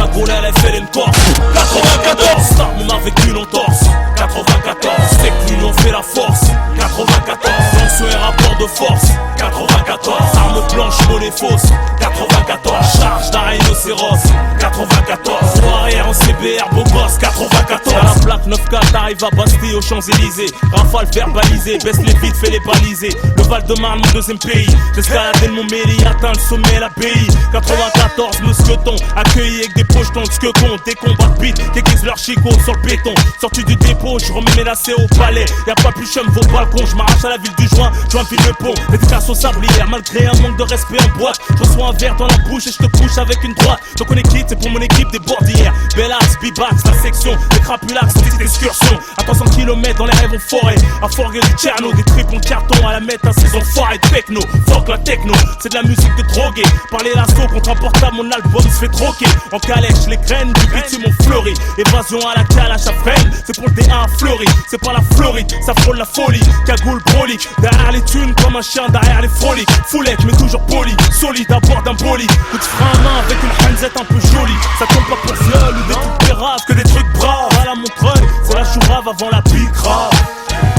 Cagoule elle fait une corse. 94, start même avec une entorse. 94, c'est que l'union fait la force. 94, tension et rapport de force. 94, arme blanche, monnaie fausse. 94, charge d'un rhinocéros. 94, soirée en CBR, beau gosse. 94, à la plaque 9K, t'arrives à Bastille aux Champs-Élysées. Rafale verbalisée, baisse les vides, fais les baliser. Le Val-de-Marne, mon deuxième pays. J'escaladais mon mairie, atteint le sommet, l'API. 94, mousqueton, accueilli avec des pochetons de skekon. Des combats de beat, qu'aiguisent leur chicot sur le béton. Sorti du dépôt, je remets mes lacets au palais. Y'a pas plus chum vos balcons, je m'arrache à la ville du joint, je m'enfile le pont. Dédicace au sablière, malgré un manque de respect en boîte. Je reçois un verre dans la bouche et je te couche avec une droite. Donc on est quitte, c'est pour mon équipe des bordières. Bellax, B-Bax, la section, des crapulax, petite excursion. À 300 km dans les rêves en forêt. À forger du Tcherno, des trucs en carton à la mettre à ces enfoirés de techno. Fuck la techno, c'est de la musique de drogué. Parler l'assaut contre un portable, mon album se fait troquer. En calèche, les graines du bitume ont fleuri. Évasion à la calache à freine, c'est pour le D1 à Fleury. C'est pas la Floride, ça frôle la folie. Cagoule brolique, derrière les thunes comme un chien derrière les froliques. Foulette, mais toujours poli, solide à bord d'un bolide. Coup de frein à main avec une hanzette un peu jolie. Ça tombe pas pour viol ou des trucs péraves que des trucs braves. À la Montreuil, c'est la chourave avant la pique grave.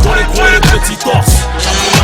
Pour les gros et les petits torses.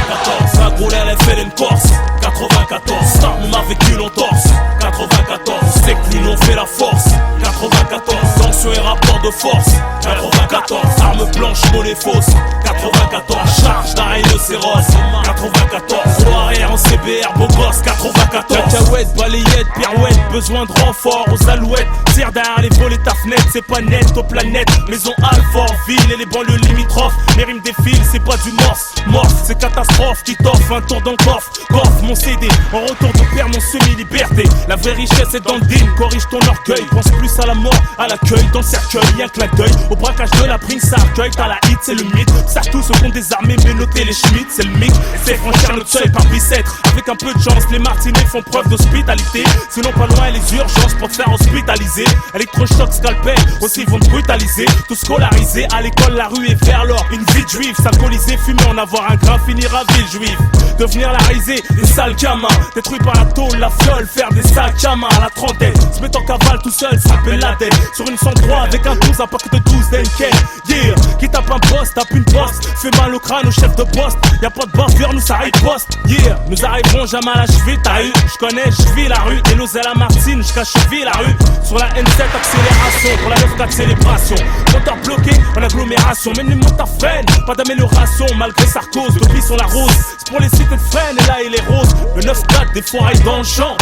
94, un gros elle fait une corse. 94, start même avec une entorse. 94, c'est que l'union fait la force. 94, tension et rapport de force. 94, arme blanche, monnaie fausse. 94, charge d'un rhinocéros. 94, soirée en CBR, beau gosse. 94, cacahuète, balayette, pirouette, besoin de renfort aux alouettes. Tire derrière les volets ta fenêtre, c'est pas net aux planètes. Maison Alfort, ville et les banlieues limitrophes. Les rimes défilent, c'est pas du morse. Morse, c'est catastrophe qui t'offre un tour dans le coffre. Coffre mon CD, en retour de père mon semi-liberté. La vraie richesse est dans le deal, corrige ton orgueil. Pense plus à la mort, à l'accueil, dans le cercueil, y'a un clin d'œil. Au braquage de la prime, ça accueille, t'as la hit, c'est le mythe. Ça tous se font désarmer, mais notez les schmitts, c'est le mic. C'est franchir notre seuil par bicêtre. Avec un peu de chance, les martinets font preuve d'hospitalité. Sinon pas loin les urgences pour te faire hospitaliser. Électrochoc, scalpel, aussi ils vont te brutaliser. Tout scolarisé, à l'école la rue est vers l'or. Une vie de juif, s'alcooliser, fumer, en avoir un grain, finir à ville juive. Devenir la risée, des sales gamins. Détruits par la tôle, la fiole, faire des sacs à main à la trentaine. Se mettre en cavale tout seul, s'appelle la tête. Sur une 103 avec un 12, un paquet de 12 d'Enken. Yeah, qui tape un poste, tape une poste. Fait mal au crâne au chef de poste. Y'a pas de bavure, nous ça riposte. Yeah, nous arriverons jamais à la cheville, t'as eu. J'connais, j'vis la rue. Et nous à la Martine, jusqu'à cheville la rue. Sur la N7, accélération. Pour la 9-4 célébration. Moteur bloqué, en agglomération. Même les motards freinent, pas d'amélioration. Malgré Sarkozy, depuis sur la rose. C'est pour les cités de freine, et là il est rose. Le 9-4, des foirailles dans le champ.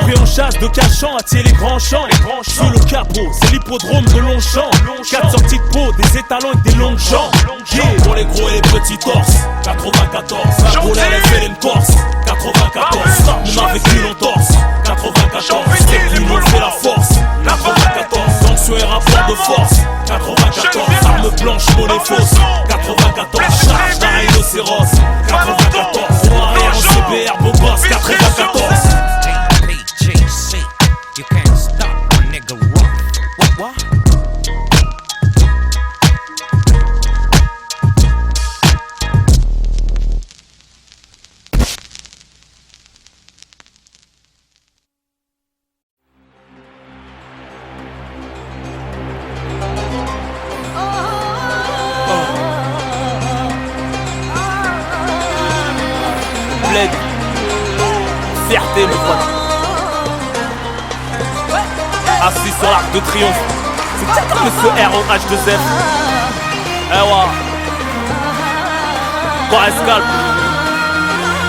Puis on chasse de cachant, attirer les grands champs. Sous le capot, c'est l'hippodrome de Longchamp. 4 sorties de peau, des étalons et des longues jambes. Yeah, pour les gros et les petits torses. 94, un gros elle fait une corse. 94, start même avec une entorse. 94, c'est que l'union fait la force. 94, tension et rapport de force. 94, arme blanche, monnaie fausse. 94, charge d'un rhinocéros. 94, soirée en CBR, beau gosse. 94. You can't stop a nigga rock. What? Bled, fierté mes potes. Assis sur l'arc de triomphe. C'est peut-être comme ce ROH2F. Eh ouais. Quoi escalpe.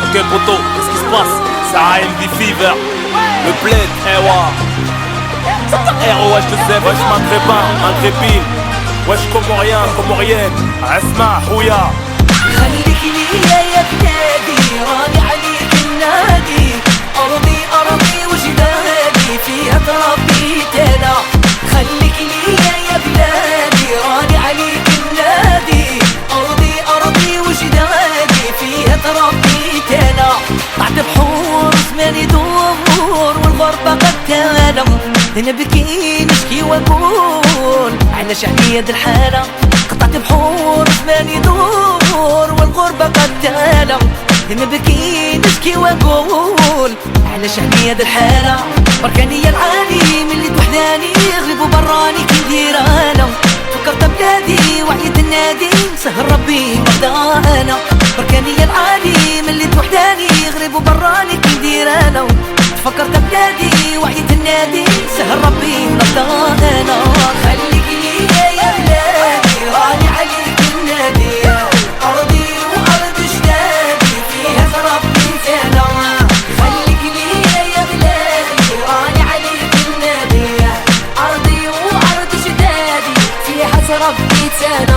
Ok poto, qu'est-ce qui se passe? C'est AMD Fever. Le bled, eh ouais. C'est un ROH2F. Wesh maghrébin, maghrébine. Wesh comorienne. Asma, Houya. خليك ليا يا بلادي راني عليك النادي أرضي وجدادي فيها تربيت أنا خليك ليا يا بلادي راني عليك النادي أرضي وجدادي فيها تربيت أنا طلعت بحور زمان يدور والغربة قد تالم نبكي نشكي ونقول على شعبية الحالة قطعت بحور زمان يدور والغربة قد تالم نبكي نشكي ونقول على شعبية الحالة بركانية العالي من اللي توحداني النادي سهر ربي مهدانا بركاني العالي من اللي توحداني غريب وبراني كي ندير انا تفكرت بلادي وعيت النادي سهر ربي مهدانا خليك ليا يا بلادي راني عليك النادي أرضي وأرض جدادي فيها تربي أنا خليك ليا يا بلادي راني عليك النادي أرضي وأرض جدادي فيها تربي أنا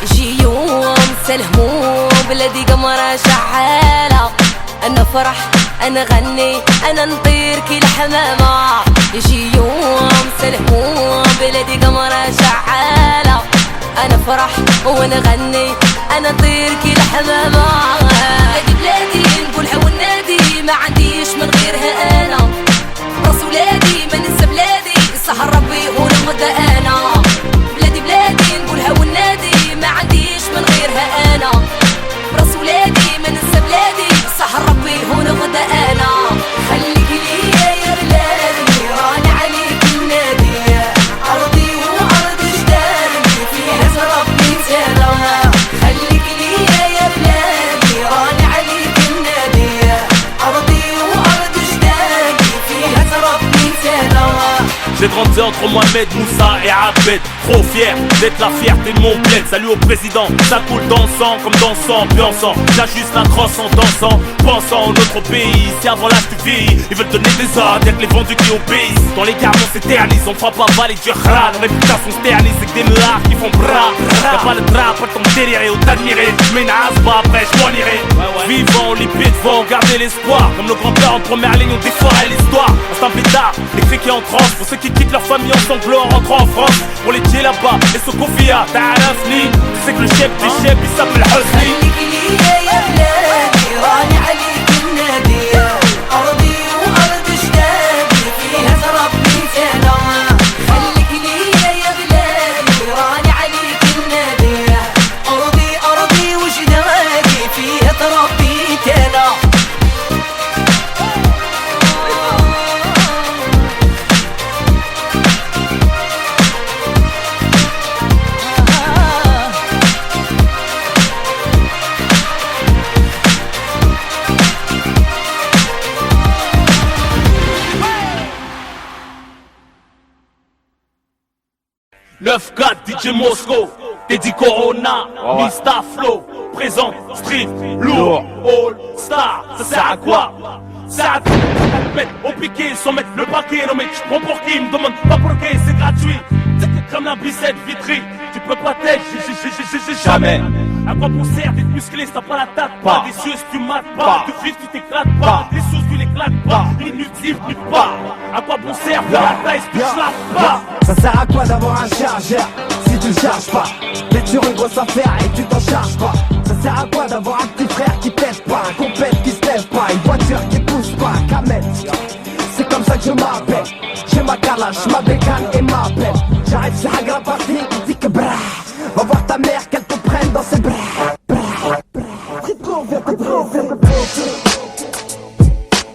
يجي يوم سلهمو بلادي قمرة شعالة أنا فرح أنا غني أنا نطير كي الحمامة يجي يوم سلهمو بلادي قمرة شعالة أنا فرح وأنا غني أنا نطير كي الحمامة بلادي بلادي نقولها والنادي ما عنديش من غيرها أنا راس ولادي ما ننسى بلادي سهر ربي ونغدا أنا بلادي بلادي نقولها والنادي ما عنديش من غيرها أنا راس ولادي ما ننسى بلادي سهر ربي ونغدا أنا خليك ليا يا بلادي راني عليك النادي أرضي وأرض جدادي فيها تربي أنا خليك ليا يا بلادي راني عليك النادي أرضي وأرض جدادي فيها تربي أنا. J'ai grandi entre Mohamed, Moussa et Abed. Trop fier d'être la fierté de mon bled. Salut au président, ça coule dans le sang comme dans le sang, ambiançant. J'ajuste la crosse en dansant, pensant au notre pays. Si avant l'âge tu vieillis, ils veulent donner des ordres, y'a que les vendus qui obéissent. Dans les carmons s'éternisent, on frappe à balle et du râle. Réputation sternise, c'est que des meurs qui font bras. Y'a pas le drap, pas le temps de délirer ou d'admirer. J'mets une asba, après j'm'en irai. Vivant, les pieds devant, garder l'espoir. Comme nos grands-pères en première ligne, on déforait l'histoire. Instant pétard, les cris qui en transe. Pour ceux qui quittent leur famille en sanglots en rentrant en France. Pour les tiers là-bas, et Sokofia, تعرفني. Tu sais que le chef des chefs, il s'appelle Hosni. خليك ليا يا بلادي راني عليك النادي أرضي وأرض جدادي فيها تربي أنا خليك ليا يا بلادي راني عليك النادي أرضي وجدادي فيها تربي أنا. Neuf 4 DJ Mosco, Teddy Corona, Mista Flow, présent, street, lourd, all star, ça sert à quoi? Ça sert à mettre au piqué sans mettre le paquet. Non mais tu prends pour qui? Me demande pas pour qui, c'est gratuit. C'est comme la bicette vitrine, tu peux pas t'aider, jamais. À quoi bon sert d'être musclé si t'as pas la tête? Pas des cieux si tu mates pas, de vivre tu t'éclates pas, des choses tu l'éclates pas, inutile tu pas. À quoi bon sert de la taille si tu slaves pas? Ça sert à quoi d'avoir un chargeur si tu le charges pas? T'es sur une grosse affaire et tu t'en charges pas. Ça sert à quoi d'avoir un petit frère qui pète pas, un compète qui se lève pas, une voiture qui pousse pas, Kamel. C'est comme ça que je m'appelle. J'ai ma calache, ma bécane et ma pelle. J'arrive sur la grande partie qui dit que brah. Va voir ta mère qu'elle te prenne dans ses bras.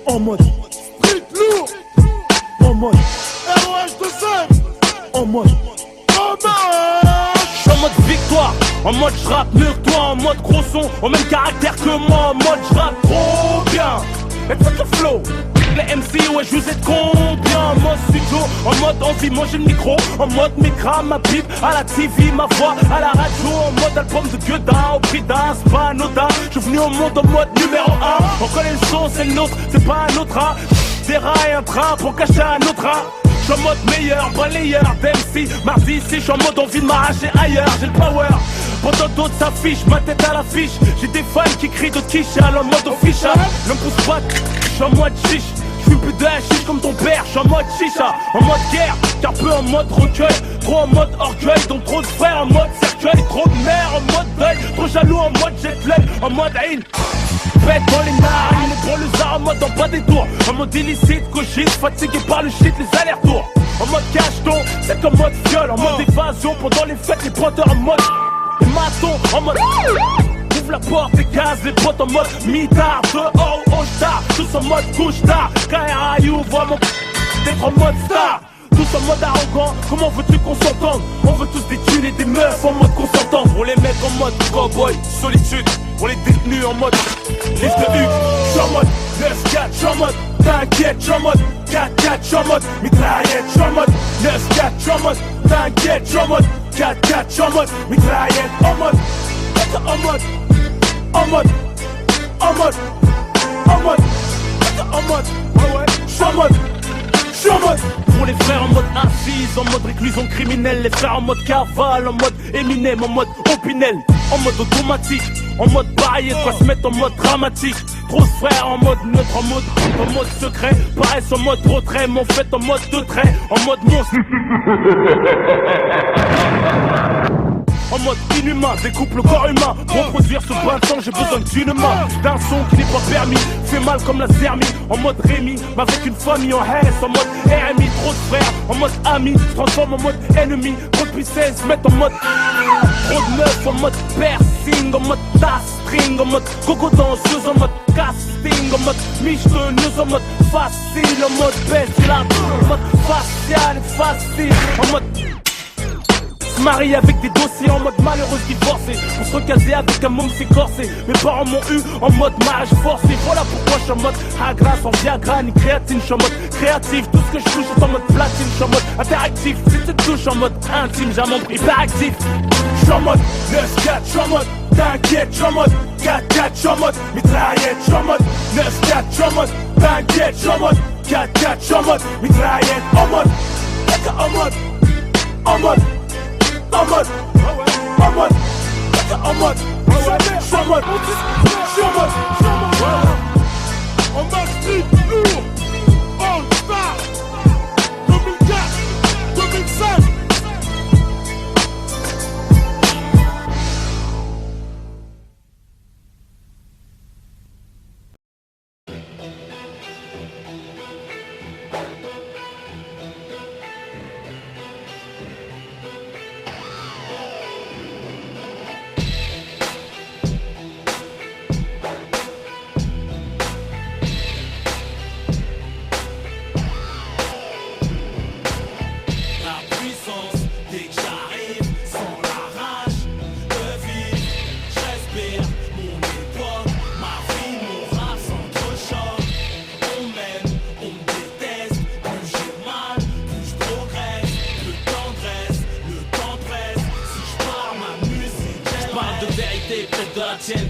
En mode street lourd, en mode ROH2 en mode J'suis en mode victoire, en mode j'rappe mieux que toi, en mode gros son, au même caractère que moi, en mode j'rappe trop bien. Mais fuck le flow, les MC, ouais je vous aide combien? En mode studio, en mode envie, moi j'ai le micro. En mode micra, ma pipe, à la TV, ma voix, à la radio. En mode album de Gueudin, au prix d'un, c'est pas anodin. J'suis venu au monde en mode numéro 1. On connaît le son, c'est le nôtre, c'est pas un autre hein. Des rats et un train pour cacher un autre hein. J'suis en mode meilleur, balayeur d'MC. Mardi ici, j'suis en mode envie de m'arracher ailleurs. J'ai le power, pendant d'autres s'affichent, ma tête à l'affiche. J'ai des fans qui crient, d'autres qui chialent en mode official. Ne me pousse pas, j'suis en mode chiche. J'fume plus de hashish comme ton père, j'suis en mode chicha. En mode guerre, car peu en mode recueil. Trop en mode orgueil, donc trop de frères en mode cercueil. Trop de mères en mode deuil, trop jaloux en mode jet lag. En mode haine, pète dans les narines, les gros lézards en mode en bas des tours. En mode illicite, cochise, fatigué par le shit, les allers-retours. En mode cacheton, c'est en mode viol. En mode évasion, pendant les fêtes, les pointeurs en mode les matons, en mode ouvre la porte, les gaz, les potes en mode mitard. Dehors, au star, tous en mode couche-tard. KRIU, voit mon d'être en mode star. Tous tous en mode arrogant. Comment veux-tu qu'on s'entende? On veut tous des thunes et des meufs en mode consentant. Pour les mecs en mode cowboy, solitude. Pour les détenus en mode liste de Hugues. J'suis en mode 9-4, j'suis en mode t'inquiète, j'suis en mode 4-4, j'suis en mode mitraillette, j'suis en mode 9-4, j'suis en mode t'inquiète, j'suis en mode 4-4, j'suis en mode mitraillette, en mode j'suis en mode. Pour les frères en mode assise, en mode réclusion criminelle. Les frères en mode cavale, en mode Eminem, en mode Opinel. En mode automatique, en mode bail, quoi se mettre en mode dramatique. Trop frères en mode neutre, en mode secret. Paraissent en mode retrait, mais en fait en mode de trait. En mode monstre. En mode inhumain, découpe le corps humain. Pour produire ce brin de sang, j'ai besoin d'une main. D'un son qui n'est pas permis, fait mal comme la zermie. En mode Rémi, mais avec une famille en haine. En mode RMI, trop de frères, en mode ami. Se transforme en mode ennemi, trop de puissance, se met en mode trop de meufs, en mode piercing, en mode string, en mode coco danseuse, en mode casting, en mode michetonneuse, en mode facile, en mode bestial, en mode facial et facile, en mode marié avec des dossiers en mode malheureuse divorcée. On se recaser avec un môme c'est corsé. Mes parents m'ont eu en mode mariage forcé. Voilà pourquoi je suis en mode Agra sans Viagra ni créatine. Je suis en mode créatif, tout ce que je touche est en mode platine. Je suis en mode interactif, si tu te touches en mode intime. J'ai un membre hyperactif. Je suis en mode 9-4, je suis en mode t'inquiète, je suis en mode 4-4, je suis en mode mitraillette, je suis en mode 9-4, je suis en mode t'inquiète, je suis en mode 4-4, je suis en mode mitraillette, en mode en mode en mode en mode, en mode, en mode, j'suis en mode, j'suis en mode, En mode street lourd, All Star 2004, 2005.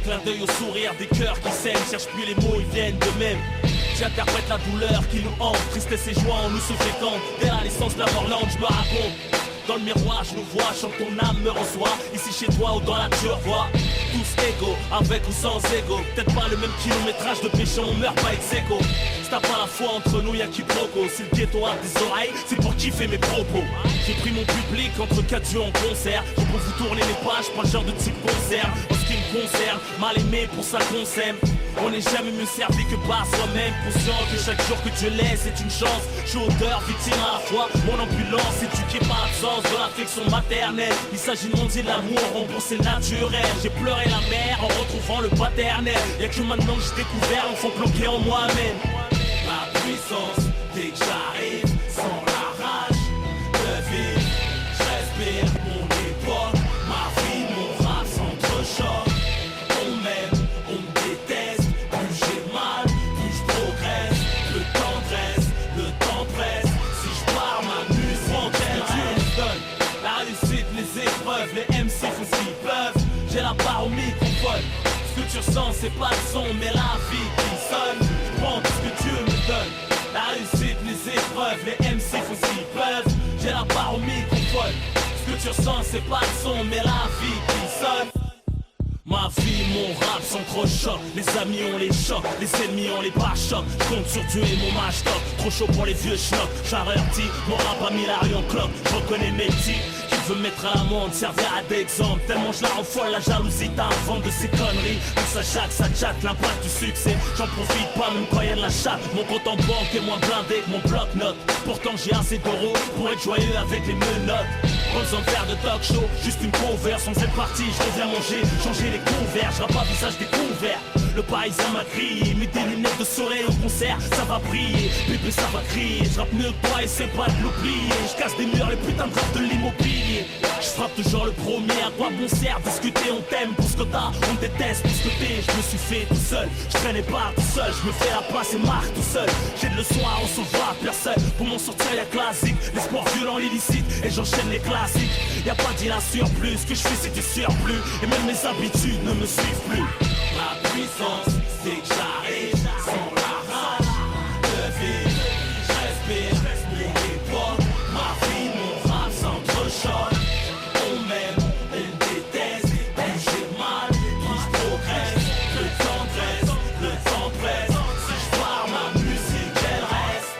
Clin d'œil au sourire des cœurs qui saignent. Cherche plus les mots, ils viennent d'eux-mêmes. J'interprète la douleur qui nous hante. Tristesse et joie en nous se fréquentent. Dès la naissance de la mort lente, je me raconte. Dans le miroir, je nous vois, chante ton âme me reçoit. Ici chez toi ou dans la voix. Tous égaux, avec ou sans ego. Peut-être pas le même kilométrage de péché, on meurt pas ex aequo. Si t'as pas la foi entre nous, y'a quiproquo. Si le ghetto a des oreilles, c'est pour kiffer mes propos. J'ai pris mon public entre 4 yeux en concert. J'ai pour vous tourner les pages, pas le genre de type concert. En ce qui me concerne, mal aimé pour ça qu'on s'aime. On n'est jamais mieux servi que par soi-même. Conscient que chaque jour que Dieu laisse est une chance. Je suis auteur, victime à la fois. Mon ambulance éduquée par l'absence de l'affection maternelle. Il s'agit de mondier de l'amour, rembourser le naturel. J'ai pleuré la mère en retrouvant le paternel. Y'a que maintenant que j'ai découvert l'enfant planqué en moi-même. Ma puissance, dès que j'arrive, sans la rage de vivre, je respire mon époque. Ma vie, mon rap s'entrechoque. On m'aime, on me déteste. Plus j'ai mal, plus je progresse. Le temps presse, si je pars ma musique, Dieu me donne la réussite, les épreuves, les MC font ce qu'ils peuvent. J'ai la barre au microphone. Ce que tu ressens, c'est pas le son, mais la vie qui sonne. Je prends tout ce que Dieu me donne. La réussite, les épreuves, les MC font ce qu'ils peuvent. J'ai la barre au microphone. Ce que tu ressens, c'est pas le son, mais la vie qui sonne. Ma vie, mon rap s'entrechoque. Les amis on les chocs, les ennemis on les chocs. Je compte sur Dieu et mon match top. Trop chaud pour les vieux schnocks. J'avertis, mon rap a mis la rue en cloque. Je reconnais mes types qui veulent mettre à l'amende, servir à d'exemple. Tellement je la rends folle, la jalousie t'invente de ces conneries. Tout ça chatte, ça chatte, l'impact du succès. J'en profite pas même quand y'a de la chatte. Mon compte en banque est moins blindé que mon bloc-notes. Pourtant j'ai assez d'euros pour être joyeux avec les menottes. Pas besoin de faire de talk show, juste une cover. Sans cette partie, je reviens manger, changer les couverts. Je rappe pas visage découvert. le paysan m'a crié. Mets tes lunettes de soleil au concert, ça va briller. Bébé ça va crier, je rappe mieux que toi et c'est pas de l'oublier. Je casse des murs, les putains de rap de l'immobilier. Je frappe toujours le premier, à quoi bon sert discuter, on t'aime pour ce que t'as, on déteste pour ce que t'es. Je me suis fait tout seul, je traînais pas tout seul. Je me fais la passe et marque tout seul. J'ai de leçons à recevoir, personne pour m'en sortir y'a classique. Les sports violents, l'illicite et j'enchaîne les classiques. Y'a pas d'île à surplus, ce que je fais c'est du surplus. Et même mes habitudes ne me suivent plus. Ma puissance, c'est que j'arrive sans la rage de vivre. Je respire, mon époque, ma vie, mon rap s'entrechoque. On m'aime, on déteste, plus j'ai mal, plus je progresse. Le temps presse, le temps presse. Si je pars, ma musique elle reste.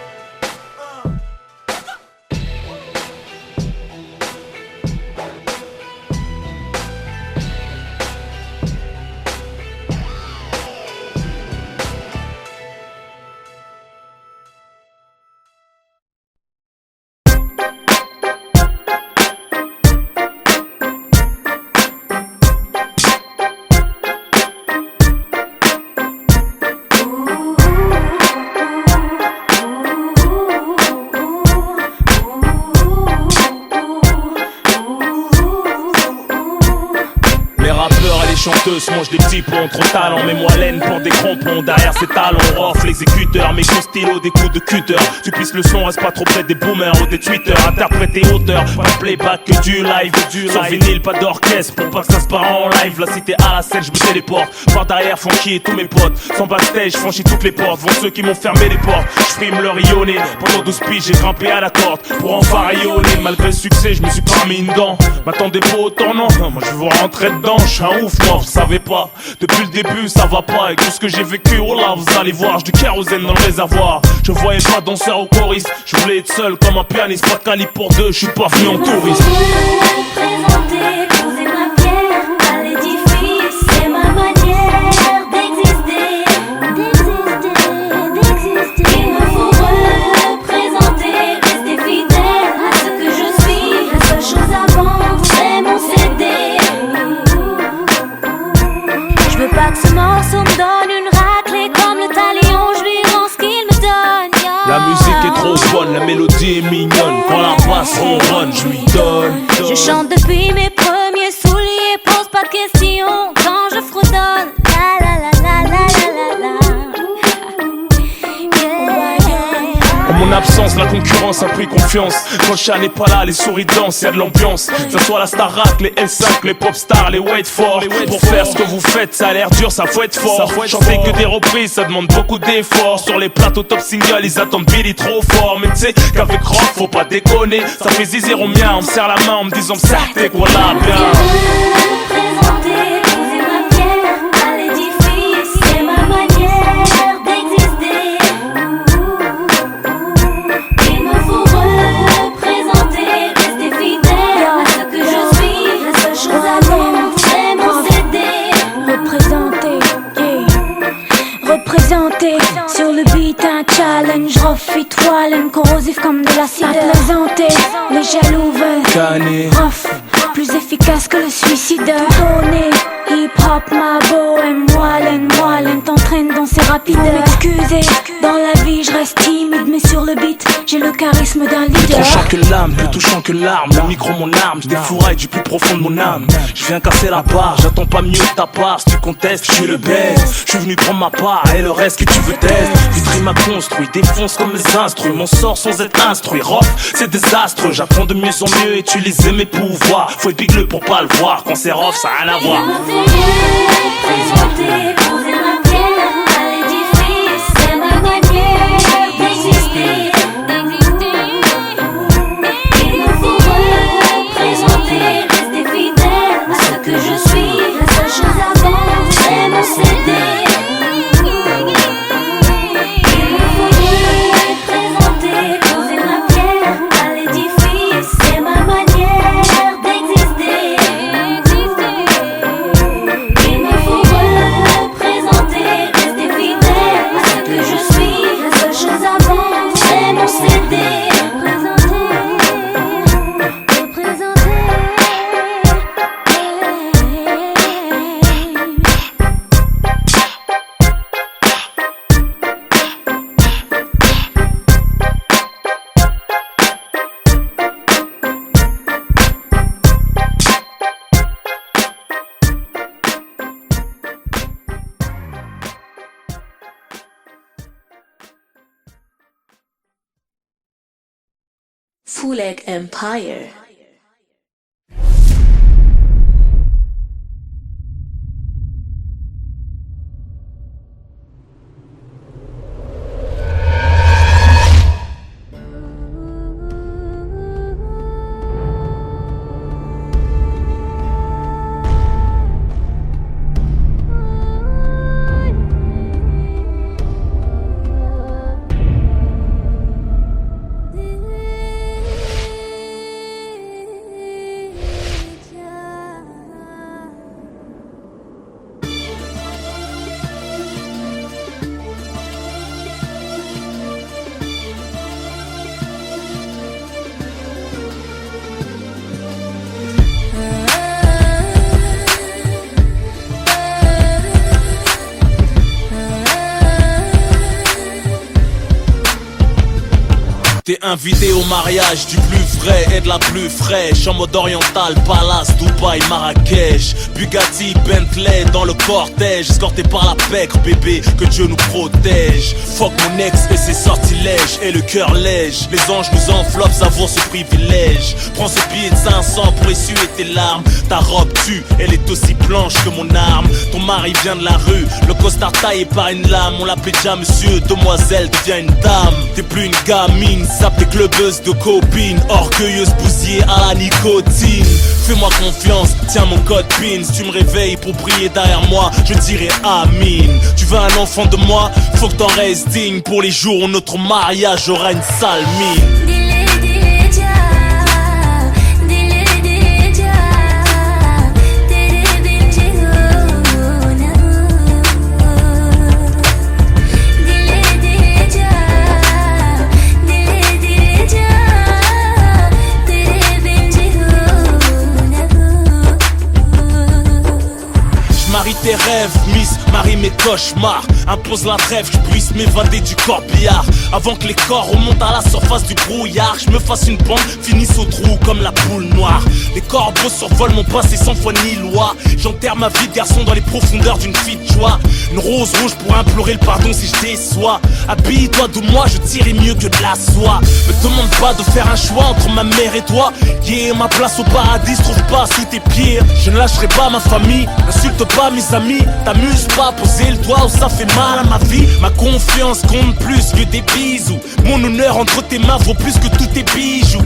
Chanteuses mangent des petits pots, trop talent. Mets-moi laine pour des crampons. Derrière ces talons, off l'exécuteur. Mes coups stylo, des coups de cutter. Tu pisses le son, reste pas trop près des boomers ou des tweeters. Interprété auteur, pas de playback que du live. Sur vinyle, pas d'orchestre pour pas que ça se part en live. La cité à la scène, je me téléporte. Par derrière, Funky et tous mes potes. Sans backstage, franchis toutes les portes. Vont ceux qui m'ont fermé les portes. J'prime le rayonné. Pendant 12 piges, j'ai grimpé à la corde pour enfin rayonner. Malgré le succès, je me suis pas mis une dent. M'attendez pas au tournant. Moi je veux rentrer dedans, je suis un ouf, moi. Vous savez pas, depuis le début ça va pas. Et tout ce que j'ai vécu, oh là vous allez voir, j'ai du kérosène dans le réservoir. Je voyais pas danseur au choriste, je voulais être seul comme un pianiste. Pas de calibre pour deux, je suis pas venu en touriste. Représenter, poser ma pierre à l'édifice, c'est ma manière d'exister. Il me faut représenter, rester fidèle à ce que je suis. La seule chose à vendre, c'est mon CD. Je veux pas que ce morceau me donne une raclée comme le talion, je lui rends ce qu'il me donne. La musique est trop bonne, la mélodie est mignonne. Quand la basse ronronne, je lui donne. Je chante depuis mes premiers souliers, pose pas de questions quand je fredonne. La la la la la la la. En mon absence, la concurrence a pris confiance. Quand le chat n'est pas là, les souris dansent, y'a de l'ambiance. Que ce soit la Starac, les L5, les pop stars, les wait for. Pour faire ce que vous faites, ça a l'air dur, ça faut être fort. Chanter que des reprises, ça demande beaucoup d'efforts. Sur les plateaux top single, ils attendent Billy trop fort. Mais tu sais qu'avec rock, faut pas déconner. Ça fait zizir au mien, on me serre la main en me disant certes, voilà bien. Représenter, poser ma pierre à l'édifice, c'est ma manière d'exister. Il me faut représenter, rester fidèle à ce que je suis. La seule chose à vendre, c'est mon CD. Représenter, sur le beat un challenge, rough fit wallen, corrosif comme de l'acide. À plaisanter, les jaloux veulent Cané. rough, plus efficace que le suicide. Donner, hip hop, ma bohème, wallen, t'entraîne dans ces rapides. Pour m'excuser, dans la vie je reste timide, mais sur le beat, j'ai le charisme d'un Plus leader. tranchant que l'âme, plus touchant que l'arme. Le micro mon arme, je défouraille du plus profond de mon âme. Je viens casser la barre, j'attends pas mieux de ta part. Si tu contestes, je suis le best. Je suis venu prendre ma part et le reste que tu veux test. Vitry m'a construit, défonce comme mes instruments. M'en sors sans être instruit, rock, c'est désastreux. J'apprends de mieux en mieux, utiliser mes pouvoirs. Faut être bigleux pour pas le voir, quand c'est rough ça a rien à voir. Représenter, poser ma pierre à l'édifice, c'est ma manière d'exister. Il me faut représenter, rester fidèle à ce que je suis. La seule chose à vendre, c'est mon CD. Il me faut représenter, poser ma pierre à l'édifice, c'est ma manière d'exister. Il me faut représenter, rester fidèle à ce que je suis. La seule chose à vendre, c'est mon CD. Bootleg Empire. T'es invité au mariage du plus vrai et de la plus fraîche. En mode oriental, Palace, Dubaï, Marrakech. Bugatti, Bentley dans le cortège. Escorté par la pègre, bébé, que Dieu nous protège. Fuck mon ex et ses sortilèges. Et le cœur lège, les anges nous enveloppent, savoure ce privilège. Prends ce billet de 500 pour essuyer tes larmes. Ta robe tue, elle est aussi blanche que mon arme. Ton mari vient de la rue, le costard taillé par une lame. On l'appelait déjà monsieur, demoiselle devient une dame. T'es plus une gamine, sape tes clubbeuses de copines. Orgueilleuse bousillée à la nicotine. Fais-moi confiance, tiens mon code PIN. Si tu me réveilles pour prier derrière moi, je dirai Amin. Tu veux un enfant de moi, faut que t'en restes digne. Pour les jours où notre mariage aura une sale mine. Marie tes rêves, Miss, marie mes cauchemars. Impose la trêve, que je puisse m'évader du corbillard. Avant que les corps remontent à la surface du brouillard. Je me fasse une bande, finisse au trou comme la poule noire. Les corbeaux survolent mon passé sans foi ni loi. J'enterre ma vie de garçon dans les profondeurs d'une fille de joie. Une rose rouge pour implorer le pardon si je déçois. Habille-toi de moi, je tirerai mieux que de la soie. Me demande pas de faire un choix entre ma mère et toi. Yeah, ma place au paradis se trouve pas sous tes pieds. Je ne lâcherai pas ma famille, n'insulte pas mes amis. T'amuses pas, poser le doigt où ça fait mal à ma vie. Ma confiance compte plus que des bisous. Mon honneur entre tes mains vaut plus que tous tes bijoux.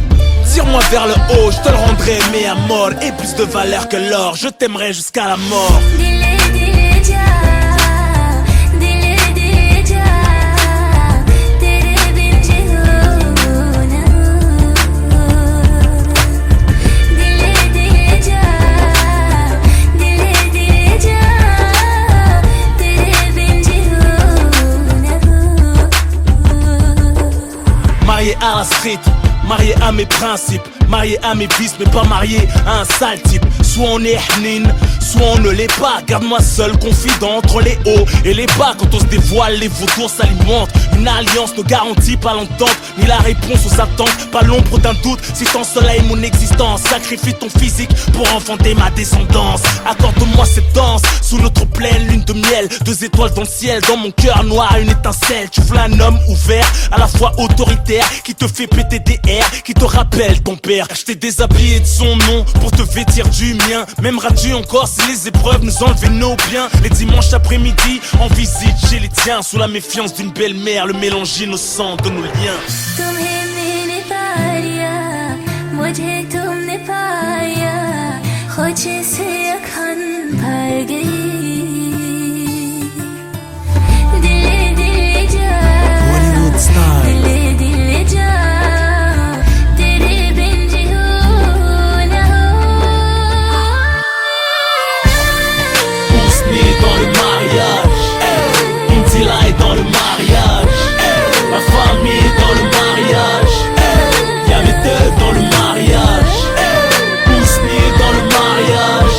Tire-moi vers le haut, je te le rendrai mais à mort. Et plus de valeur que l'or, je t'aimerai jusqu'à la mort. Marié à la street, marié à mes principes, marié à mes vices mais pas marié à un sale type. Soit on est hnin, soit on ne l'est pas. Garde-moi seul, confident entre les hauts et les bas. Quand on se dévoile, les vautours s'alimentent. Une alliance ne garantit pas l'entente, ni la réponse aux attentes. Pas l'ombre d'un doute, si t'ensoleilles mon existence. Sacrifie ton physique pour enfanter ma descendance. Accorde-moi cette danse, sous notre pleine lune de miel. 2 étoiles dans le ciel, dans mon cœur noir une étincelle. Tu veux un homme ouvert, à la fois autoritaire, qui te fait péter des airs, qui te rappelle ton père. Je t'ai déshabillé de son nom pour te vêtir du mien. M'aimeras-tu encore si les épreuves nous enlevaient nos biens? Les dimanches après-midi, en visite chez les tiens. Sous la méfiance d'une belle-mère, le mélange innocent de nos liens. Hollywood style. Dans le mariage, Indila est dans le mariage, ma famille est dans le mariage, y'a mes deux dans le mariage, Ousni est dans le mariage.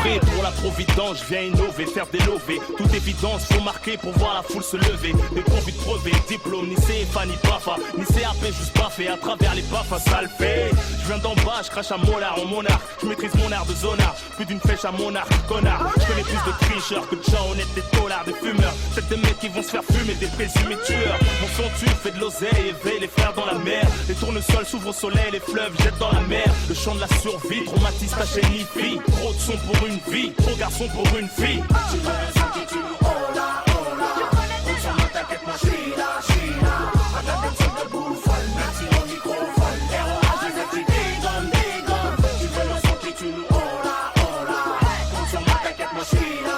sauver. Pour la providence, je viens innover, faire des lovés. Toute évidence, faut marquer pour voir la foule se lever. Des profits de crever, diplôme, ni CFA, ni BAFA, ni CAP, juste baffé à travers les baffes, ça le fait. Je viens d'en bas, je crache à Mollard en monarque. Je maîtrise mon art de zonard, plus d'une flèche à monarque, connard. Je connais plus de tricheurs que de gens honnêtes, des taulards, des fumeurs. C'est des mecs qui vont se faire fumer, des présumés tueurs. Mon son tue, fait de l'oseille, éveille les frères dans la mer. Les tournesols s'ouvrent au soleil, les fleuves jettent dans la mer. Le chant de la survie, traumatise ta chaîne IFI. Trop de son pour une vie, trop garçon pour une fille. Tu veux le son qui tue, oh là, oh là. On s'en va, t'inquiète, moi j'suis là. Regarde des trucs de bouffonne, merci au microphone. ROH, je les dégomme. Tu veux le son qui tue, oh là, oh là. On s'en va, t'inquiète, moi j'suis là.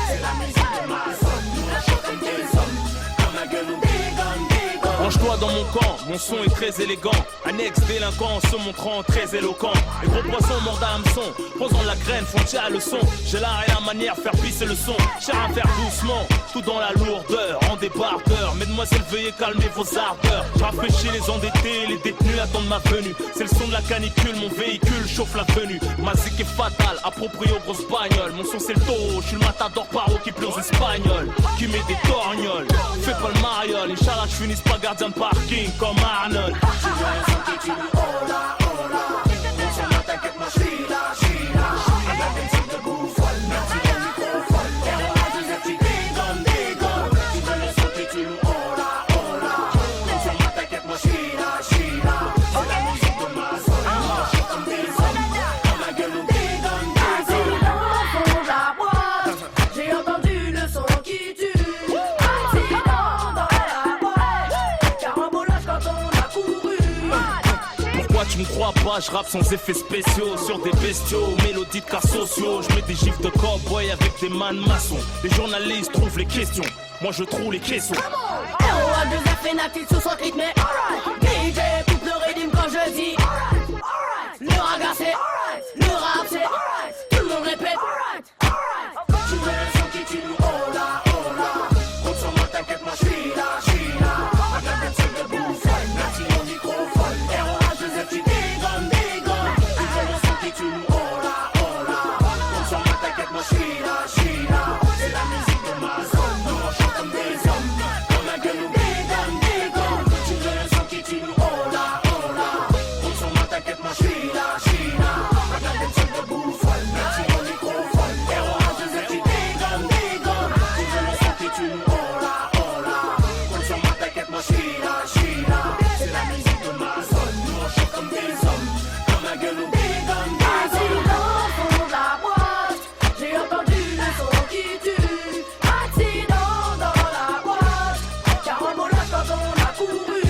C'est la musique de ma zone, nous on chante comme des hommes. Comme un gueule, on dégomme. Range-toi dans mon camp, mon son est très élégant. Un ex-délinquant se montrant très éloquent. Les gros poissons mordent à hameçon, posant la graine, font tirer le son. J'ai l'art et la manière, faire pisser le son. Cher à faire doucement, tout dans la lourdeur, en débardeur. Mesdemoiselles, veuillez calmer vos ardeurs. Je rafraîchis les endettés, les détenus attendent ma venue. C'est le son de la canicule, mon véhicule chauffe la venue. Ma zik est fatale, approprié aux grosses bagnoles. Mon son c'est le taureau, je suis le matador paro qui pleure aux espagnols, qui met des torgnoles. Fais pas le mariole, Inch'Allah je finisse pas gardien de parking comme Arnold. Tu veux le son qui tue, oh là, oh là. On s'en va, t'inquiète, moi j'suis là. Regarde des trucs de bouffonne, merci au microphone. ROH, je les dégomme. Tu veux le son qui tue, oh là, oh là. On s'en va, t'inquiète, moi j'suis là. C'est la musique de ma zone, moi je chante comme des hommes. Comme ma gueule, on dégomme. Fond de la boîte, j'ai entendu le son qui tue. Accident dans la boîte, carambolage quand on a couru. Pourquoi tu me crois pas, je rappe sans effets spéciaux. Sur des bestiaux, mélodies de cas sociaux. Je mets des gifs de cowboy avec des man maçons. Les journalistes trouvent les questions, moi je trouve les caissons. ROH 2F et Natif sous son rythme, alright. DJ coupe le rythme quand je dis alright. Le raga c'est alright, le rap c'est alright. Tout le monde répète alright. Tu veux le son qui tue, oh là, oh là. On s'en va, t'inquiète, moi j'suis là. Regarde des trucs de bouffonne, merci au microphone. ROH, je les dégomme. Tu veux le son qui tue, oh là, oh là. On s'en va, t'inquiète, moi j'suis là. C'est la musique de ma zone, nous on chante comme des hommes. Comme un gueule, on dégomme. Tu veux le son qui tue, oh là, oh là. On s'en va, t'inquiète, moi j'suis là. Regarde des trucs de bouffonne, merci au microphone. ROH, je les dégomme. Tu veux le son qui tue, oh là, oh là. On s'en va, t'inquiète, moi j'suis là. C'est la musique de ma zone, nous on chante comme des hommes. Comme un gueule, on dégomme. Accident fond de la boîte, j'ai entendu le son qui tue. Accident dans la boîte, carambolage quand on a couru.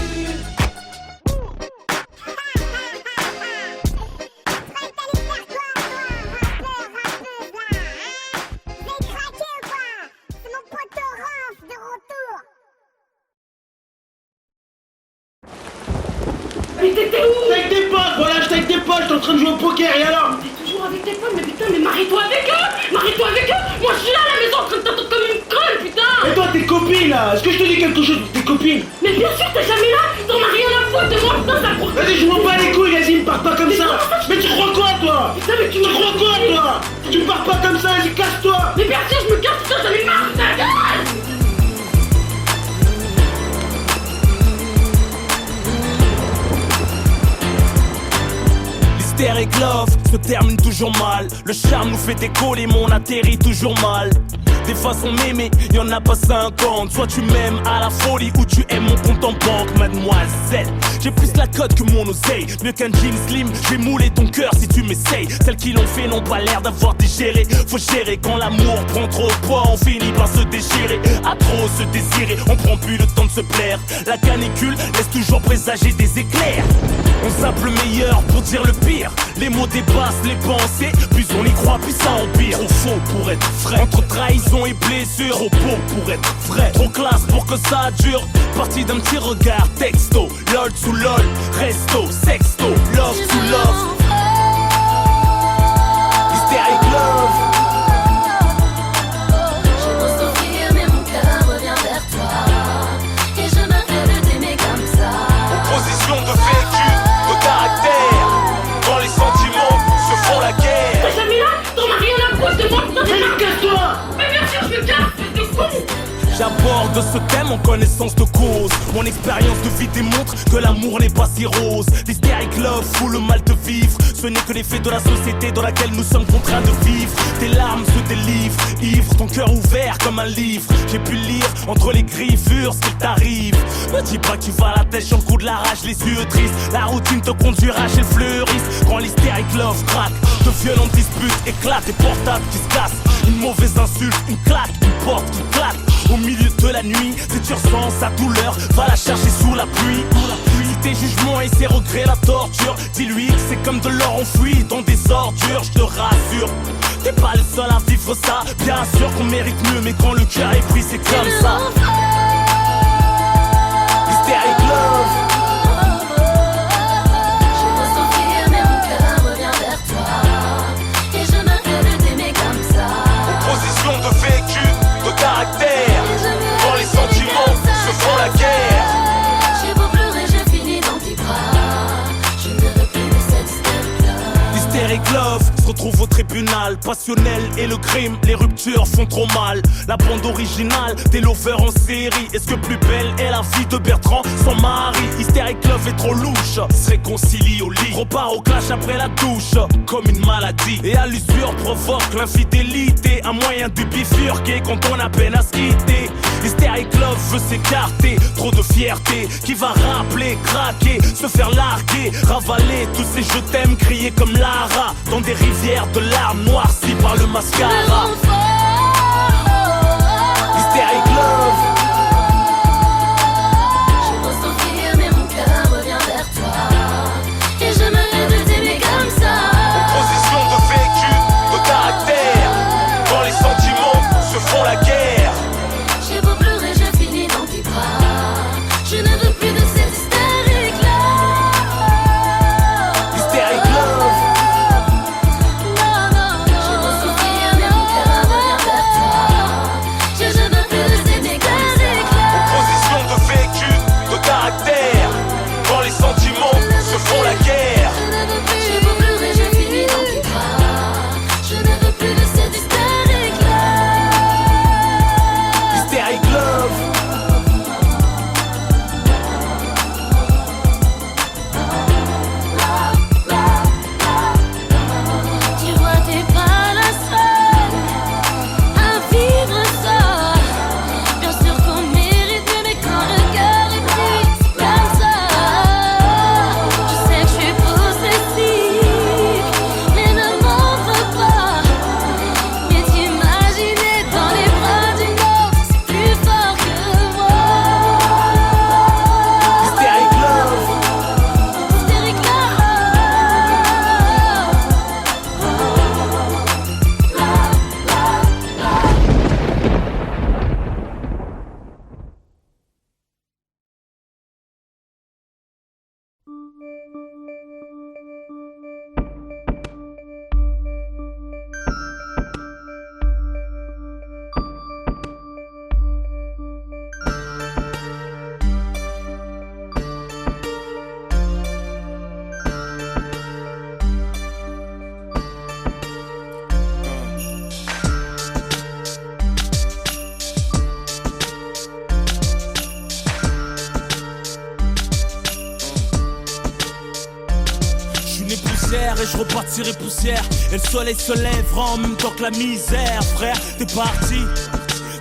Mais t'étais où? Avec tes potes, voilà, j'étais avec tes potes, j'étais en train de jouer au poker, et alors? T'es toujours avec tes potes, mais putain, mais marie-toi avec eux! Moi je suis là à la maison en train de t'attendre comme une conne, putain! Et toi, tes copines, là, est-ce que je te dis quelque chose pour tes copines? Mais bien sûr, t'es jamais là! T'en as rien à foutre de moi, putain, ça court! Vas-y, je m'en bats les couilles, vas-y, me pars pas comme ça! Mais tu crois quoi, toi? Putain, mais tu Tu crois quoi, toi? Tu me pars pas comme ça, vas-y, casse-toi! Mais bien sûr, je me casse, putain, j'en ai marre, ta gueule! Hystérique love se termine toujours mal. Le charme nous fait décoller, mais on atterrit toujours mal. Des façons m'aimer, y'en a pas 50. Soit tu m'aimes à la folie ou tu aimes mon compte en banque, mademoiselle. J'ai plus la cote que mon oseille. Mieux qu'un jean slim, je vais mouler ton cœur si tu m'essayes. Celles qui l'ont fait n'ont pas l'air d'avoir digéré. Faut gérer quand l'amour prend trop de poids, on finit par se déchirer. À trop se désirer, on prend plus le temps de se plaire. La canicule laisse toujours présager des éclairs. On zappe le meilleur pour dire le pire. Les mots dépassent les pensées, plus on y croit, plus ça empire. Trop faux pour être vrai, entre trahison et blessure. Trop beau pour être vrai, trop classe pour que ça dure. Parti d'un petit regard, texto, lol sous lol, resto, sexto, love to love. Hystérique love. J'ai beau souffrir, mais mon cœur revient vers toi. Et je me rêve de t'aimer comme ça. Opposition de vécu, de caractère. Quand les sentiments se font la guerre. T'es jamais là? T'en as rien à J'aborde ce thème en connaissance de cause. Mon expérience de vie démontre que l'amour n'est pas si rose. L'hystérique love fout le mal de vivre. Ce n'est que l'effet de la société dans laquelle nous sommes contraints de vivre. Tes larmes se délivrent, ivre, ton cœur ouvert comme un livre. J'ai pu lire entre les griffures ce qu'il t'arrive. Me dis pas que tu vas à la tête sur le coup de la rage, les yeux tristes. La routine te conduira chez le fleuriste. Quand l'hystérique love craque, de violentes disputes éclatent, des portables qui se cassent. Une mauvaise insulte, une claque, une porte qui claque. Au milieu de la nuit, si tu ressens sa douleur, va la chercher sous la pluie. Si tes jugements et ses regrets la torture, dis-lui que c'est comme de l'or enfoui dans des ordures. Je te rassure, t'es pas le seul à vivre ça. Bien sûr qu'on mérite mieux, mais quand le cœur est pris, c'est comme ça. Hystérique love. De vécu, de caractère. Quand les sentiments se font la guerre. J'ai beau pleurer, je finis dans tes bras. Je ne veux plus de cette hystérique. Hystérique love se retrouve au tribunal. Passionnel et le crime, les ruptures font trop mal. La bande originale, des lovers en série. Est-ce que plus belle est la vie de Bertrand, son mari? Hystérique love est trop louche, se réconcilie au lit, repart au clash après la douche, comme une maladie. Et à l'usure provoque l'infidélité, un moyen de bifurquer quand on a peine à se quitter. Hystérique love veut s'écarter, trop de fierté qui va rappeler, craquer, se faire larguer, ravaler tous ces je t'aime criés comme Lara dans des rivières de larmes noircies par le mascara. Hystérique love. Je peux s'enfuir mais mon cœur revient vers toi. Et je me rêve de t'aimer comme ça. Opposition de vécu, de caractère. Quand les sentiments se font la guerre. J'ai beau pleurer, je finis dans tes bras. Je ne veux plus de cette hystérique love. Hystérique love. Je peux s'enfuir mais mon cœur revient vers toi. Je ne veux plus de cette hystérique love. Opposition de vécu, de caractère. Quand les sentiments se font la guerre. J'ai beau pleurer, je finis dans tes bras. Je ne veux plus de cette hystérique love. Hystérique love. Tu vois, t'es pas la seule à vivre ça. Bien sûr qu'on mérite mieux, mais quand le cœur est pris, c'est comme ça. Je sais que je suis possessive, mais ne m'en veux pas. Mais t'imaginer dans les bras d'une autre, c'est plus fort que moi. Hystérique love. Hystérique love. Je suis né poussière et je repartirai poussière. Et le soleil se lèvera en même temps que la misère. Frère, t'es parti.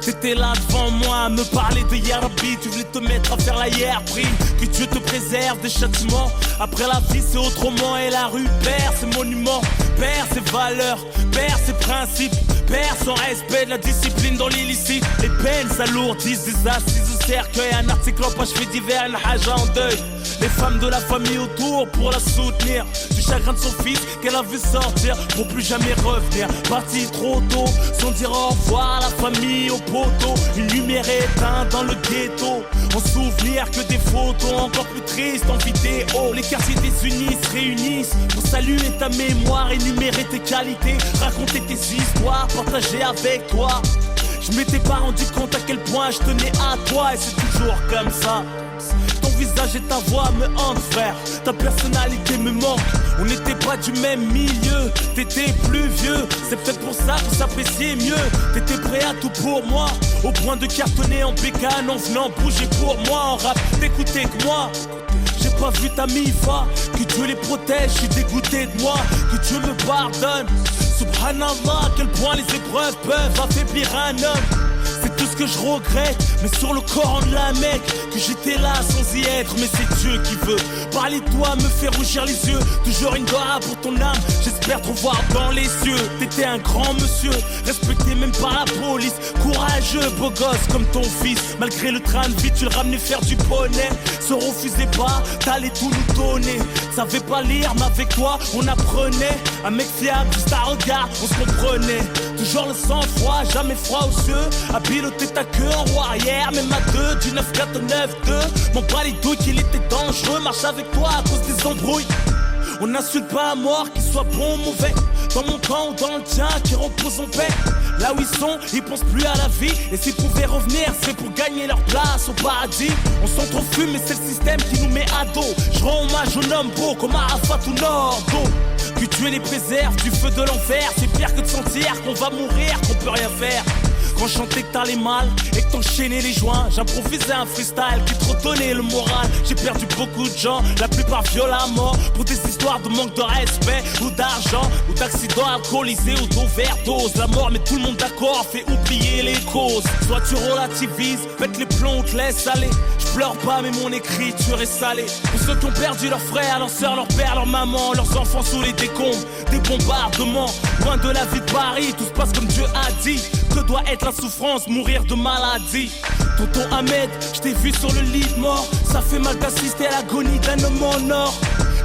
T'étais là devant moi à me parler de Yarabi. Tu voulais te mettre à faire la hiérarchie. Que Dieu te préserve des châtiments. Après la vie c'est autrement. Et la rue perd ses monuments, perd ses valeurs, perd ses principes, perd son respect de la discipline dans l'illicite. Les peines s'alourdissent, des assises au cercueil. Un article en page fait divers, un haja en deuil. Les femmes de la famille autour pour la soutenir. Du chagrin de son fils qu'elle a vu sortir pour plus jamais revenir. Parti trop tôt, sans dire au revoir à la famille, au poteau. Une lumière éteinte dans le ghetto. En souvenir que des photos encore plus tristes en vidéo. Les quartiers désunis se réunissent pour saluer ta mémoire, énumérer tes qualités, raconter tes histoires, partager avec toi. Je m'étais pas rendu compte à quel point je tenais à toi. Et c'est toujours comme ça. Ton visage visage et ta voix me hantent, frère. Ta personnalité me manque. On n'était pas du même milieu. T'étais plus vieux, c'est peut-être pour ça qu'on s'appréciait mieux. T'étais prêt à tout pour moi, au point de cartonner en bécane en venant bouger pour moi. En rap, t'écoutais que moi. J'ai pas vu ta mifa, que Dieu les protège, je suis dégoûté de moi, que Dieu me pardonne. Subhanallah, à quel point les épreuves peuvent affaiblir un homme. C'est tout ce que je regrette, mais sur le Coran de la Mecque, que j'étais là sans y être, mais c'est Dieu qui veut. Parler de toi me fait rougir les yeux, toujours une doigt pour ton âme, j'espère te revoir dans les cieux. T'étais un grand monsieur, respecté même par la police, courageux, beau gosse comme ton fils. Malgré le train de vie, tu le ramenais faire du poney. Se refusais pas, t'allais tout nous donner. Savais pas lire, mais avec toi, on apprenait. Un mec fiable, juste à regard, on se comprenait. Toujours le sang-froid, jamais froid aux yeux. À piloter ta queue en roue arrière, même à deux, du 9-4 au 9-2. Mon bras les douilles qu'il était dangereux, marche avec toi à cause des embrouilles. On n'insulte pas à mort, qu'il soit bon ou mauvais. Dans mon camp ou dans le tien, qui repose en paix. Là où ils sont, ils pensent plus à la vie. Et s'ils pouvaient revenir, c'est pour gagner leur place au paradis. On s'entrefume, mais c'est le système qui nous met à dos. Je rends hommage aux hommes beaux comme Arafat ou Nordo. Que Dieu les préserve du feu de l'enfer. C'est pire que de sentir qu'on va mourir, qu'on peut rien faire. Quand je chantais que t'allais mal et que t'enchaînais les joints, j'improvisais un freestyle qui te redonnait le moral. J'ai perdu beaucoup de gens, la plupart violemment, pour des histoires de manque de respect ou d'argent, ou d'accidents alcoolisés ou d'overdose. La mort met tout le monde d'accord, fait oublier les causes. Soit tu relativises, pète les plombs ou te laisse aller. Je pleure pas mais mon écriture est salée. Pour ceux qui ont perdu leurs frères, leurs sœurs, leurs pères, leurs mamans, leurs enfants sous les décombres des bombardements. Loin de la vie de Paris, tout se passe comme Dieu a dit. Que doit être la souffrance, mourir de maladie. Tonton Ahmed, je t'ai vu sur le lit de mort. Ça fait mal d'assister à l'agonie d'un homme en or.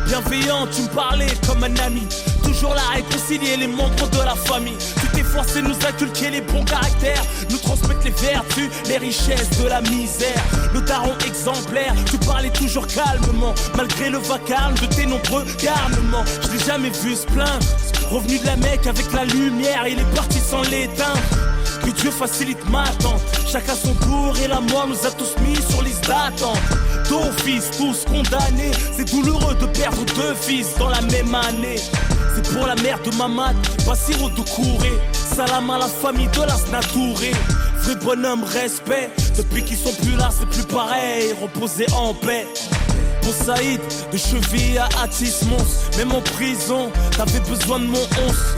Bienveillant, tu me parlais comme un ami. Toujours là à réconcilier les membres de la famille. Tu t'es forcé de nous inculquer les bons caractères, nous transmettre les vertus, les richesses de la misère. Le daron exemplaire, tu parlais toujours calmement, malgré le vacarme de tes nombreux garnements. Je l'ai jamais vu se plaindre. Revenu de la Mecque avec la lumière, il est parti sans l'éteindre. Que Dieu facilite ma attente. Chacun son tour et la mort nous a tous mis sur liste d'attente. D'office, tous condamnés. C'est douloureux de perdre deux fils dans la même année. C'est pour la mère de Mamad, Bassirou de Kouré. Salam à la famille de Lasna Touré. Vrai bonhomme, respect. Depuis qu'ils sont plus là, c'est plus pareil. Reposer en paix. Pour Saïd, de cheville à Atis Mons. Même en prison, t'avais besoin de mon 11.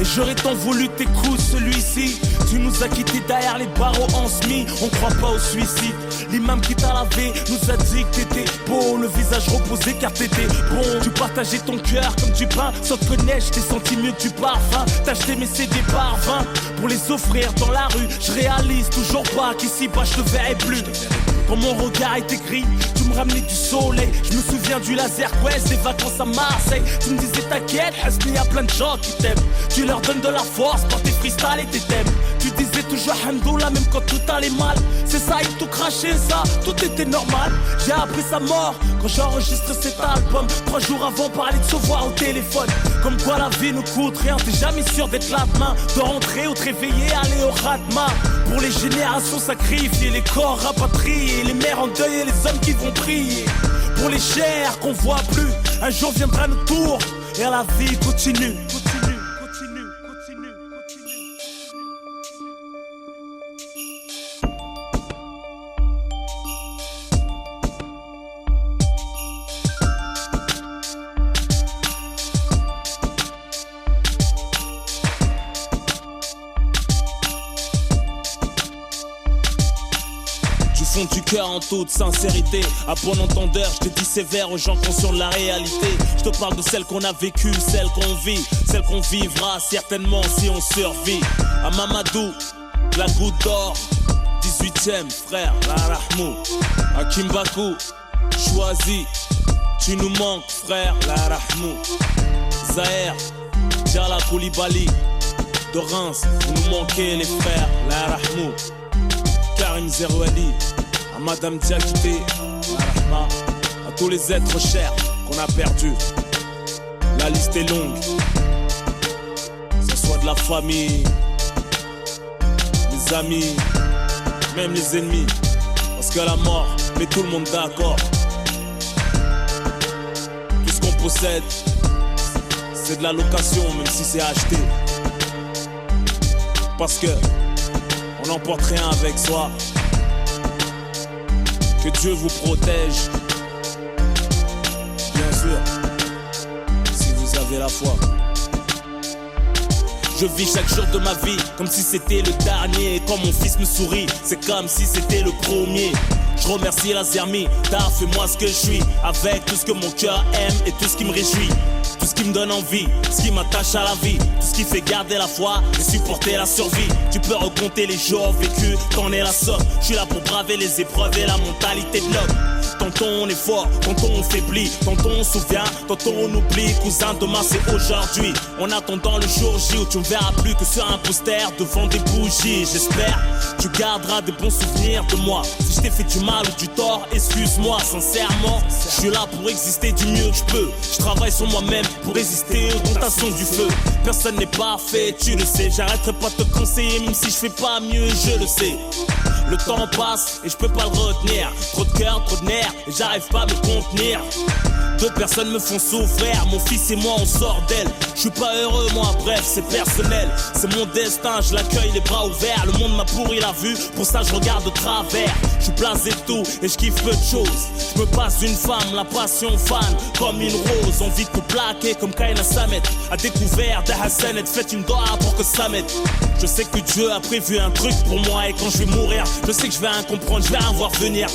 Et j'aurais tant voulu t'écouter celui-ci. Tu nous as quittés derrière les barreaux en semi. On croit pas au suicide. L'imam qui t'a lavé nous a dit que t'étais beau. Le visage reposé car t'étais bon. Tu partageais ton cœur comme du pain. Sans te connaître, je t'ai senti mieux que du parfum. T'as acheté mes CD par 20 pour les offrir dans la rue. Je réalise toujours pas qu'ici bas je te verrai plus. Quand mon regard était gris, tu me ramenais du soleil. Je me souviens du laser quest, des vacances à Marseille. Tu me disais t'inquiète, Hasni, y'a plein de gens qui t'aiment. Tu leur donnes de la force par tes freestyles et tes thèmes. Tu disais toujours Hamdoullah même quand tout allait mal. C'est ça, il tout craché ça, tout était normal. J'ai appris sa mort quand j'enregistre cet album. 3 jours avant, parler de se voir au téléphone. Comme quoi la vie ne coûte rien, t'es jamais sûr d'être là demain. De rentrer ou te réveiller, aller au Khatma. Pour les générations sacrifiées, les corps rapatriés, les mères en deuil et les hommes qui vont prier. Pour les chairs qu'on voit plus, un jour viendra notre tour et la vie continue. Du cœur en toute sincérité, à bon entendeur, je te dis sévère aux gens conscients de la réalité. Je te parle de celle qu'on a vécue, celle qu'on vit, celle qu'on vivra certainement si on survit. À Mamadou, la goutte d'or, 18ème frère, la Rahmou. À Kimbaku, choisi, tu nous manques frère, la Rahmou. Zahir, Djala Koulibaly, de Reims, vous nous manquez les frères, la Rahmou. Karim Zerouali, à Madame Diakité, à tous les êtres chers qu'on a perdus. La liste est longue, que ce soit de la famille, les amis, même les ennemis. Parce que la mort met tout le monde d'accord. possède, c'est de la location, même si c'est acheté. Parce que on n'emporte rien avec soi. Que Dieu vous protège. Bien sûr, si vous avez la foi. Je vis chaque jour de ma vie comme si c'était le dernier. Et quand mon fils me sourit, c'est comme si c'était le premier. Je remercie la Zermie d'avoir fait moi ce que je suis, avec tout ce que mon cœur aime et tout ce qui me réjouit. Tout ce qui me donne envie, ce qui m'attache à la vie, tout ce qui fait garder la foi et supporter la survie. Tu peux recompter les jours vécus, t'en es la somme. Je suis là pour braver les épreuves et la mentalité de l'homme. Tantôt on est fort, tantôt on faiblit, tantôt on se souvient, tantôt on oublie. Cousin, demain c'est aujourd'hui. En attendant le jour J où tu ne verras plus que sur un poster devant des bougies. J'espère tu garderas des bons souvenirs de moi. Si je t'ai fait du mal ou du tort, excuse-moi sincèrement. Je suis là pour exister du mieux que je peux. Je travaille sur moi-même pour résister aux tentations du feu. Personne n'est parfait, tu le sais. J'arrêterai pas de te conseiller même si je fais pas mieux, je le sais. Le temps passe et je peux pas le retenir. Trop de cœur, trop de nerfs et j'arrive pas à me contenir. Deux personnes me font souffrir, mon fils et moi on sort d'elle. Je suis pas heureux moi, bref c'est personnel. C'est mon destin, je l'accueille les bras ouverts. Le monde m'a pourri la vue, pour ça je regarde de travers. Je suis blasé de tout et je kiffe peu de choses. Je me passe d'une femme, la passion fan, comme une rose. Envie de tout plaquer comme Kaina Samet. À découvert de Hassan et faites une doigt pour que ça m'aide. Je sais que Dieu a prévu un truc pour moi et quand je vais mourir, je sais que je vais rien comprendre, je vais rien voir venir.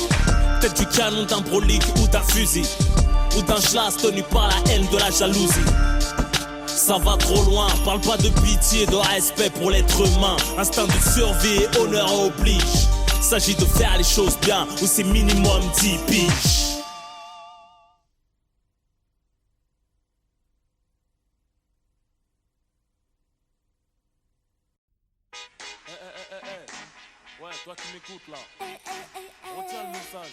Peut-être du canon d'un brolique ou d'un fusil, ou d'un schlass tenu par la haine de la jalousie. Ça va trop loin, parle pas de pitié, de respect pour l'être humain. Instinct de survie et honneur oblige. S'agit de faire les choses bien, ou c'est minimum 10 piges. Ouais, toi qui m'écoutes là, retiens le message.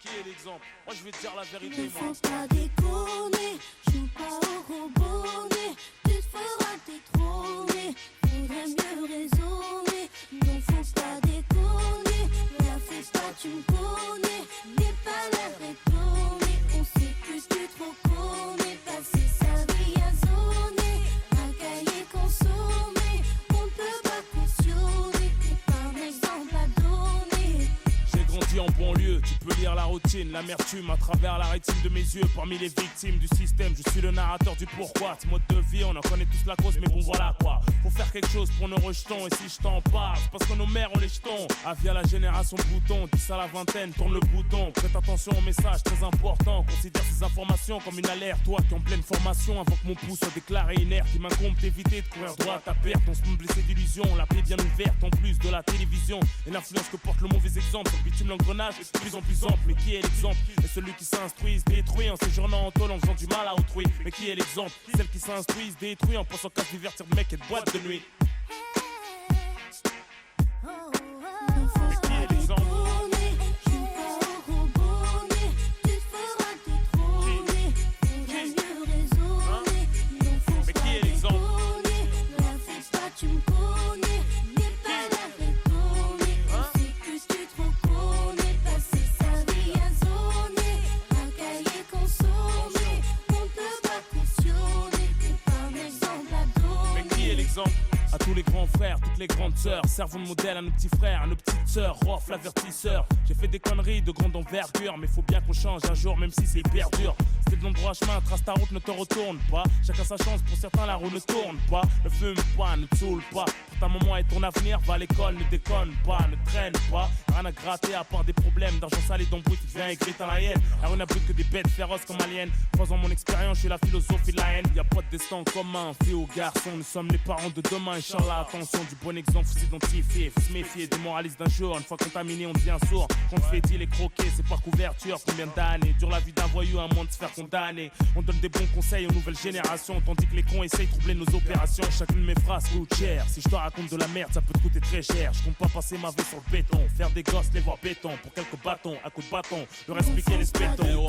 Qui est l'exemple? Moi je vais te dire la vérité. Ne faut pas déconner, joue pas au robonnet. Tu te feras détrôner, faudrait mieux raisonner. Non faut pas déconner, la fais pas tu me connais. N'aie pas l'air étonné, on sait plus tu trop connais. Passer sa vie à zoner, un cahier consommé. On ne peut pas cautionner, t'es pas un exemple à donner. J'ai grandi en banlieue, tu peux lire la routine, l'amertume à travers la rétine de mes yeux. Parmi les victimes du système, je suis le narrateur du pourquoi. Ce mode de vie, on en connaît tous la cause, mais bon voilà quoi. Faut faire quelque chose pour nos rejetons, et si je t'en parle, c'est parce que nos mères ont les jetons. Avis à la génération bouton, 10 à la vingtaine, tourne le bouton. Prête attention aux messages très importants, considère ces informations comme une alerte. Toi qui en pleine formation, avant que mon pouls soit déclaré inerte, il m'incombe d'éviter de courir droit à ta perte. On se me blessait d'illusions, la plaie bien ouverte, en plus de la télévision. Et l'influence que porte le mauvais exemple, sur le bitume l'engrenage est de plus en plus ample. Mais qui est l'exemple? Et celui qui s'instruit se détruit en séjournant en tôle en faisant du mal à autrui. Mais qui est l'exemple? Celle qui s'instruit se détruit en pensant qu'à se divertir de mecs et de boîtes de nuit. Mais qui est l'exemple? Mais qui est l'exemple? Tu me connais, n'aie pas l'air étonné. On sait plus tu trop connais. Passer sa vie à zoner, un cahier consommé. On ne peut pas cautionner, t'es pas un exemple à donner. Mais qui est l'exemple? À tous les grands frères, toutes les grandes sœurs, servons de modèle à nos petits frères, à nos petites sœurs, Rof l'avertisseur. J'ai fait des conneries de grande envergure, mais faut bien qu'on change un jour, même si c'est hyper dur. C'était de l'endroit chemin, trace ta route, ne te retourne pas. Chacun sa chance, pour certains la roue ne tourne pas. Ne fume pas, ne te saoule pas. Pour ta maman et ton avenir, va à l'école, ne déconne pas, ne traîne pas. Rien à gratter à part des problèmes d'argent sale et d'embrouille qui devient écrit à la haine. La rue n'a plus que des bêtes féroces comme aliens. 3 ans mon expérience, je suis la philosophie de la haine. Y'a pas de destin commun, fille ou garçon, nous sommes les parents de demain. Inch'Allah, attention, du bon exemple, faut s'identifier, faut se méfier des moralistes d'un jour. Une fois contaminé, on devient sourd. Qu'on te fait dire les croquer, c'est par couverture. Combien d'années dure la vie d'un voyou, à moins de se faire condamner. On donne des bons conseils aux nouvelles générations, tandis que les cons essayent de troubler nos opérations. Chacune de mes phrases coûte cher. Si je te raconte de la merde, ça peut te coûter très cher. Je compte pas passer ma vie sur le béton, faire des gosses, les voir béton. Pour quelques bâtons, à coups de bâton, leur expliquer les spétons.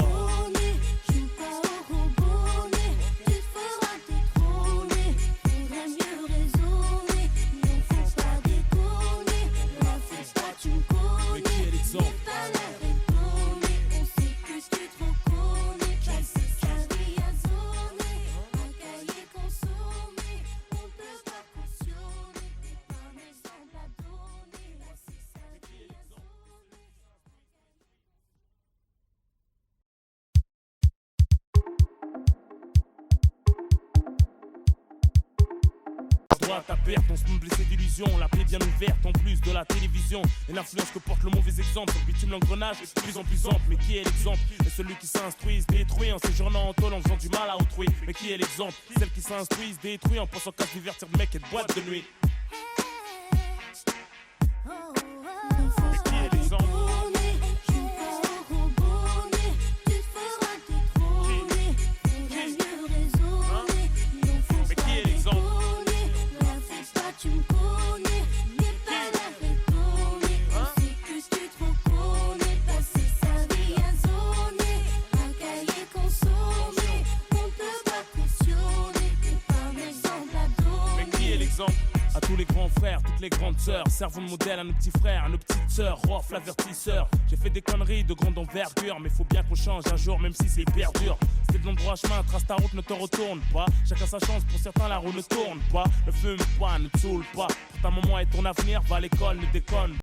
droit à perte, on se met blessé d'illusion, la plaie bien ouverte en plus de la télévision. Et l'influence que porte le mauvais exemple, sur le bitume l'engrenage est de plus en plus ample. Mais qui est l'exemple? Et celui qui s'instruit, se détruit en séjournant en tôle, en faisant du mal à autrui. Mais qui est l'exemple? Celle qui s'instruit, se détruit en pensant qu'à se divertir de mecs et de boîtes de nuit. Mais qui est l'exemple? Tu me connais, n'est pas la retourner. On sait plus que tu trop connais. Passer sa vie à zoner, un cahier consommé. On peut pas cautionner, t'es pas un exemple à donner. Mais qui est l'exemple? À tous les grands frères, toutes les grandes sœurs, servons de modèle à nos petits frères, à nos petites sœurs, Rof l'avertisseur. J'ai fait des conneries de grande envergure, mais faut bien qu'on change un jour, même si c'est hyper dur. C'était de l'endroit chemin, trace ta route, ne te retourne pas. Chacun sa chance, pour certains la roue ne tourne pas. Ne fume pas, ne te saoule pas. Pour ta maman et ton avenir, va à l'école, ne déconne